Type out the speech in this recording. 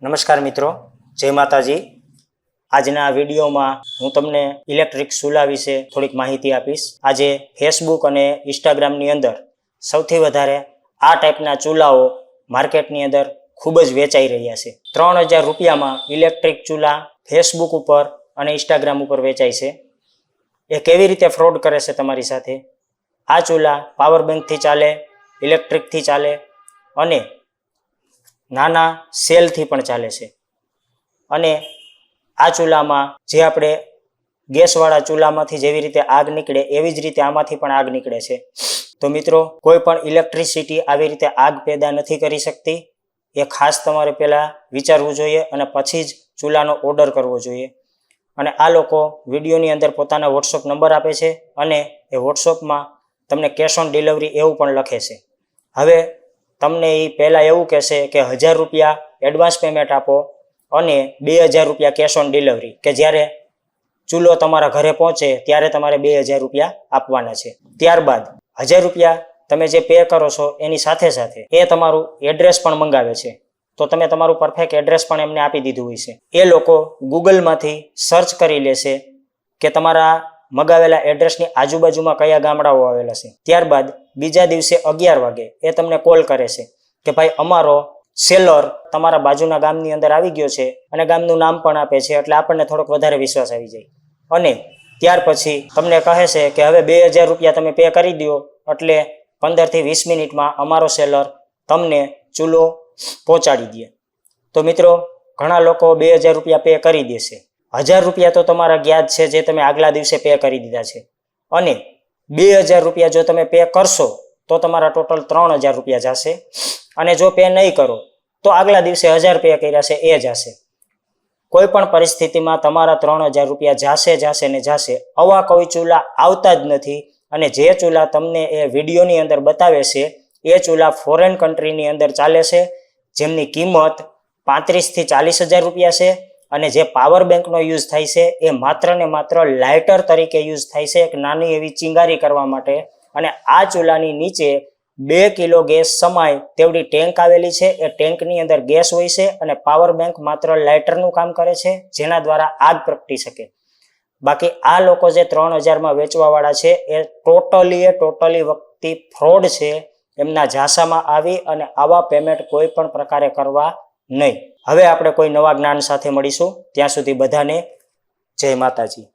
નમસ્કાર મિત્રો, જય માતાજી। આજના વિડીયોમાં હું તમને ઇલેક્ટ્રિક ચૂલા વિશે થોડીક માહિતી આપીશ। આજે ફેસબુક અને ઇન્સ્ટાગ્રામની અંદર સૌથી વધારે આ ટાઈપના ચૂલાઓ માર્કેટની અંદર ખૂબ જ વેચાઈ રહ્યા છે। 3000 રૂપિયામાં ઇલેક્ટ્રિક ચૂલા ફેસબુક ઉપર અને ઇન્સ્ટાગ્રામ ઉપર વેચાય છે। એ કેવી રીતે ફ્રોડ કરે છે તમારી સાથે? આ ચૂલા પાવર બેંકથી ચાલે, ઇલેક્ટ્રિકથી ચાલે અને નાના સેલથી પણ ચાલે છે। અને આ ચૂલામાં જે આપણે ગેસવાળા ચૂલામાંથી જેવી રીતે આગ નીકળે એવી જ રીતે આમાંથી પણ આગ નીકળે છે। તો મિત્રો, કોઈ પણ ઇલેક્ટ્રિસિટી આવી રીતે આગ પેદા નથી કરી શકતી। એ ખાસ તમારે પહેલાં વિચારવું જોઈએ અને પછી જ ચૂલાનો ઓર્ડર કરવો જોઈએ। અને આ લોકો વિડીયોની અંદર પોતાના વોટ્સઅપ નંબર આપે છે અને એ વોટ્સઅપમાં તમને કેશ ઓન ડિલિવરી એવું પણ લખે છે। હવે તમને એ પહેલાં એવું કહેશે કે 1000 રૂપિયા એડવાન્સ પેમેન્ટ આપો અને 2000 રૂપિયા કેશ ઓન ડિલિવરી, કે જ્યારે ચૂલો તમારા ઘરે પહોંચે ત્યારે તમારે 2000 રૂપિયા આપવાના છે। ત્યારબાદ 1000 રૂપિયા તમે જે પે કરો છો એની સાથે સાથે એ તમારું એડ્રેસ પણ મંગાવે છે। તો તમે તમારું પરફેક્ટ એડ્રેસ પણ એમને આપી દીધું હોય છે। એ લોકો ગૂગલમાંથી સર્ચ કરી લેશે કે તમારા મગાવેલા એડ્રેસની આજુબાજુમાં કયા ગામડાઓ આવેલા છે। ત્યારબાદ બીજા દિવસે 11 વાગે એ તમને કોલ કરે છે કે ભાઈ અમારો સેલર તમારા બાજુના ગામની અંદર આવી ગયો છે અને ગામનું નામ પણ આપે છે, એટલે આપણને થોડોક વધારે વિશ્વાસ આવી જાય। અને ત્યાર પછી તમને કહે છે કે હવે 2000 રૂપિયા તમે પે કરી દો એટલે 15 થી 20 મિનિટમાં અમારો સેલર તમને ચૂલો પહોંચાડી દે। તો મિત્રો, ઘણા લોકો 2000 રૂપિયા પે કરી દેશે। 1000 રૂપિયા તો તમારા ગયા જ છે જે તમે આગલા દિવસે પે કરી દીધા છે, અને 2000 રૂપિયા જો તમે પે કરશો તો તમારા ટોટલ 3000 રૂપિયા જશે। અને જો પે નહીં કરો તો આગલા દિવસે 1000 પે કર્યા છે એ જશે। કોઈ પણ પરિસ્થિતિમાં તમારા 3000 રૂપિયા જશે ને જશે। આવા કોઈ ચૂલા આવતા જ નથી। અને જે ચૂલા તમને એ વિડીયોની અંદર બતાવે છે એ ચૂલા ફોરેન કન્ટ્રીની અંદર ચાલે છે, જેમની કિંમત 35 થી 40 હજાર રૂપિયા છે। અને જે પાવર બેંકનો યુઝ થાય છે એ માત્ર ને માત્ર લાઇટર તરીકે યુઝ થાય છે, એક નાની એવી ચિંગારી કરવા માટે। અને આ ચૂલાની નીચે 2 કિલો ગેસ સમાય તેવડી ટેન્ક આવેલી છે। એ ટેન્કની અંદર ગેસ હોય છે અને પાવર બેંક માત્ર લાઇટરનું કામ કરે છે, જેના દ્વારા આગ પ્રગટી શકે। બાકી આ લોકો જે 3000માં વેચવાવાળા છે એ ટોટલી વખતે ફ્રોડ છે। એમના ઝાંસામાં આવી અને આવા પેમેન્ટ કોઈ પણ પ્રકારે કરવા નહીં। હવે આપણે કોઈ નવા જ્ઞાન સાથે મળીશું, ત્યાં સુધી બધાને જય માતાજી।